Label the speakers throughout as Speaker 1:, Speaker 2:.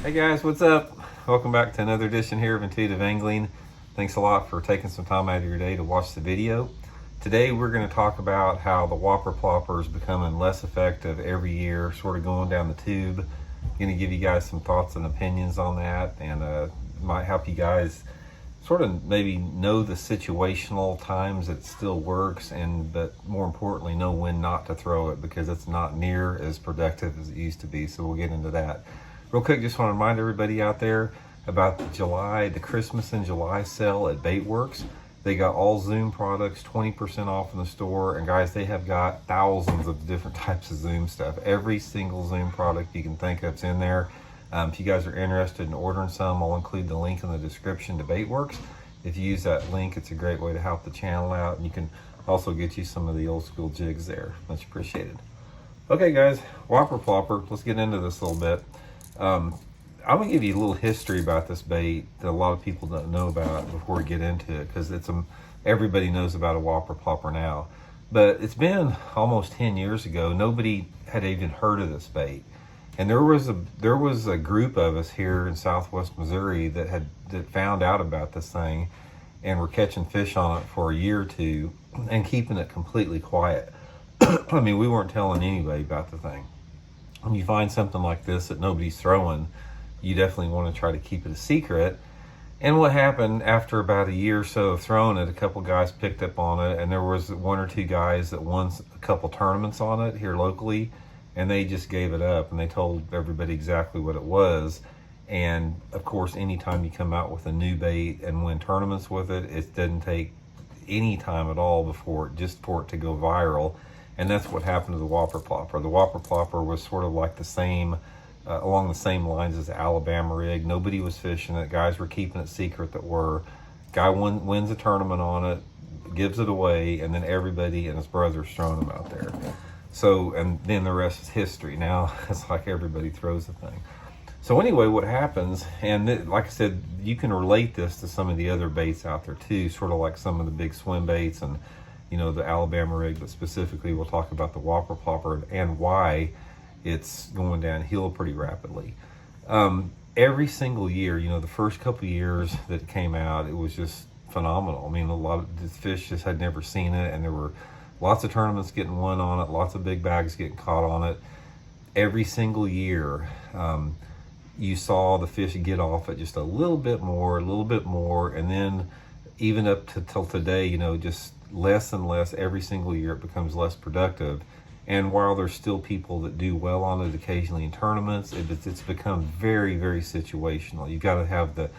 Speaker 1: Hey guys, what's up? Welcome back to another edition here of Intuitive Angling. Thanks a lot for taking some time out of your day to watch the video. Today we're going to talk about how the Whopper Plopper is becoming less effective every year, sort of going down the tube. Going to give you guys some thoughts and opinions on that, and might help you guys sort of maybe know the situational times it still works, but more importantly know when not to throw it, because it's not near as productive as it used to be. So we'll get into that. Real quick, just want to remind everybody out there about the Christmas in July sale at Baitworks. They got all Zoom products 20% off in the store, and guys, they have got thousands of different types of Zoom stuff. Every single Zoom product you can think of's in there. If you guys are interested in ordering some, I'll include the link in the description to Baitworks. If you use that link, it's a great way to help the channel out, and you can also get you some of the old school jigs there. Much appreciated. Okay guys, Whopper Plopper, let's get into this a little bit. I'm gonna give you a little history about this bait that a lot of people don't know about before we get into it, because everybody knows about a Whopper Plopper now, but it's been almost 10 years ago. Nobody had even heard of this bait, and there was a group of us here in Southwest Missouri that found out about this thing and were catching fish on it for a year or two and keeping it completely quiet. I mean, we weren't telling anybody about the thing. When you find something like this that nobody's throwing, you definitely want to try to keep it a secret. And what happened after about a year or so of throwing it, a couple guys picked up on it, and there was one or two guys that won a couple tournaments on it here locally, and they just gave it up, and they told everybody exactly what it was. And of course, anytime you come out with a new bait and win tournaments with it, it doesn't take any time at all for it to go viral. And that's what happened to the Whopper Plopper. The Whopper Plopper was sort of like along the same lines as the Alabama rig. Nobody was fishing it. Guys were keeping it secret that were. Guy wins a tournament on it, gives it away, and then everybody and his brother's throwing them out there. So, and then the rest is history. Now, it's like everybody throws the thing. So anyway, what happens, and like I said, you can relate this to some of the other baits out there too, sort of like some of the big swim baits and the Alabama rig, but specifically we'll talk about the Whopper Plopper and why it's going downhill pretty rapidly. Every single year, the first couple years that it came out, it was just phenomenal. I mean, a lot of the fish just had never seen it, and there were lots of tournaments getting won on it, lots of big bags getting caught on it. Every single year, you saw the fish get off it just a little bit more, and then even up to till today, just less and less. Every single year it becomes less productive. And while there's still people that do well on it occasionally in tournaments, it's become very, very situational. You've got to have the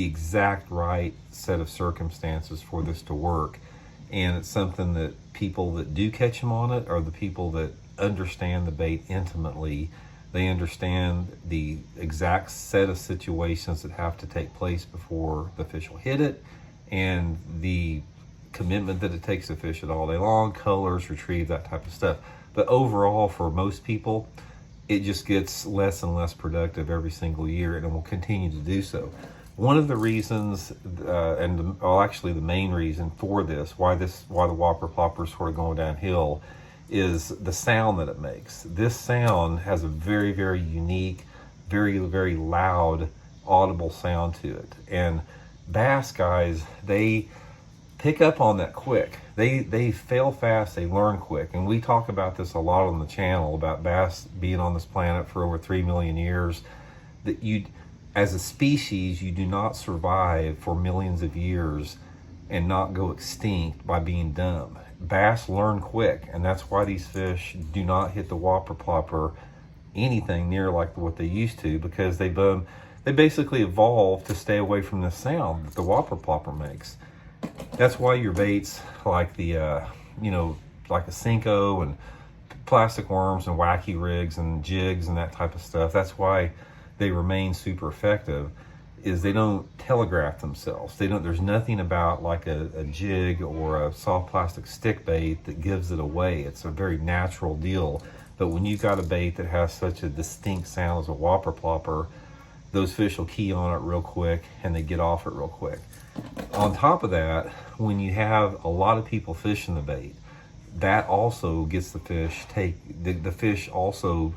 Speaker 1: exact right set of circumstances for this to work. And it's something that people that do catch them on it are the people that understand the bait intimately. They understand the exact set of situations that have to take place before the fish will hit it, and the commitment that it takes to fish it all day long, colors, retrieve, that type of stuff. But overall, for most people, it just gets less and less productive every single year, and it will continue to do so. One of the reasons, actually the main reason for this, why the Whopper Plopper is sort of going downhill, is the sound that it makes. This sound has a very, very unique, very, very loud, audible sound to it. And bass guys, they pick up on that quick. They fail fast, they learn quick. And we talk about this a lot on the channel, about bass being on this planet for over 3 million years. That as a species, you do not survive for millions of years and not go extinct by being dumb. Bass learn quick, and that's why these fish do not hit the Whopper Plopper anything near like what they used to, because they basically evolved to stay away from the sound that the Whopper Plopper makes. That's why your baits like like a Cinco and plastic worms and wacky rigs and jigs and that type of stuff, that's why they remain super effective, is they don't telegraph themselves. There's nothing about like a jig or a soft plastic stick bait that gives it away. It's a very natural deal. But when you've got a bait that has such a distinct sound as a Whopper Plopper, those fish will key on it real quick and they get off it real quick. On top of that, when you have a lot of people fishing the bait, that also gets the fish also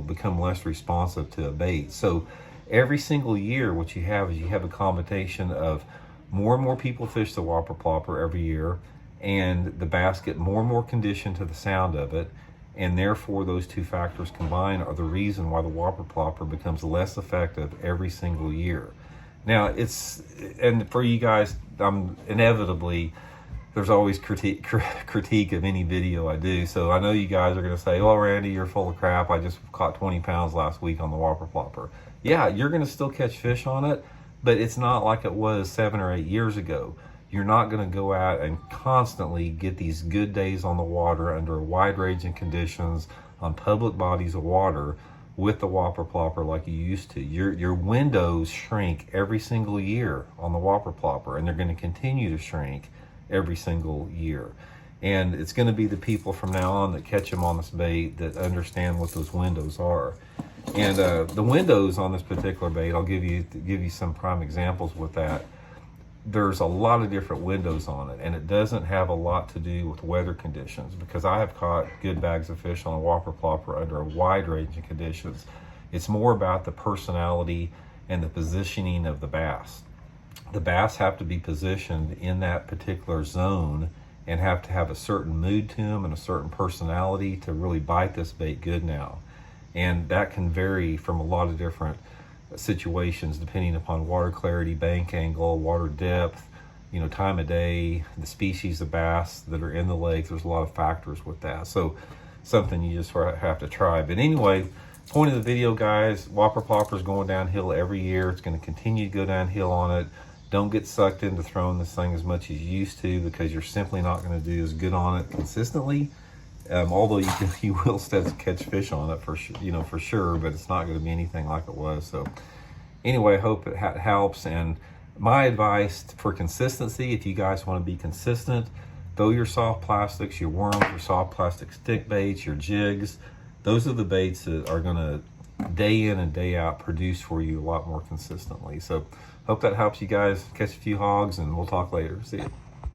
Speaker 1: become less responsive to a bait. So Every single year, what you have is you have a combination of more and more people fish the Whopper Plopper every year, and the bass get more and more conditioned to the sound of it, and therefore those two factors combined are the reason why the Whopper Plopper becomes less effective every single year. Now, and for you guys, inevitably, there's always critique of any video I do. So I know you guys are going to say, "Oh, Randy, you're full of crap. I just caught 20 pounds last week on the Whopper Plopper." Yeah, you're going to still catch fish on it, but it's not like it was 7 or 8 years ago. You're not going to go out and constantly get these good days on the water under a wide range of conditions on public bodies of water with the Whopper Plopper like you used to. Your windows shrink every single year on the Whopper Plopper, and they're going to continue to shrink every single year. And it's going to be the people from now on that catch them on this bait that understand what those windows are. And the windows on this particular bait, I'll give you some prime examples with that. There's a lot of different windows on it, and it doesn't have a lot to do with weather conditions, because I have caught good bags of fish on a Whopper Plopper under a wide range of conditions. It's more about the personality and the positioning of the bass. The bass have to be positioned in that particular zone and have to have a certain mood to them and a certain personality to really bite this bait good now. And that can vary from a lot of different situations depending upon water clarity, bank angle, water depth, time of day, the species of bass that are in the lake. There's a lot of factors with that. So something you just have to try. But anyway, point of the video, guys, Whopper Plopper is going downhill every year. It's going to continue to go downhill on it. Don't get sucked into throwing this thing as much as you used to, because you're simply not going to do as good on it consistently. Although you will still catch fish on it for sure, but it's not going to be anything like it was. So anyway, hope it helps. And my advice for consistency, if you guys want to be consistent, throw your soft plastics, your worms, your soft plastic stick baits, your jigs. Those are the baits that are going to day in and day out produce for you a lot more consistently. So hope that helps you guys catch a few hogs, and we'll talk later. See you.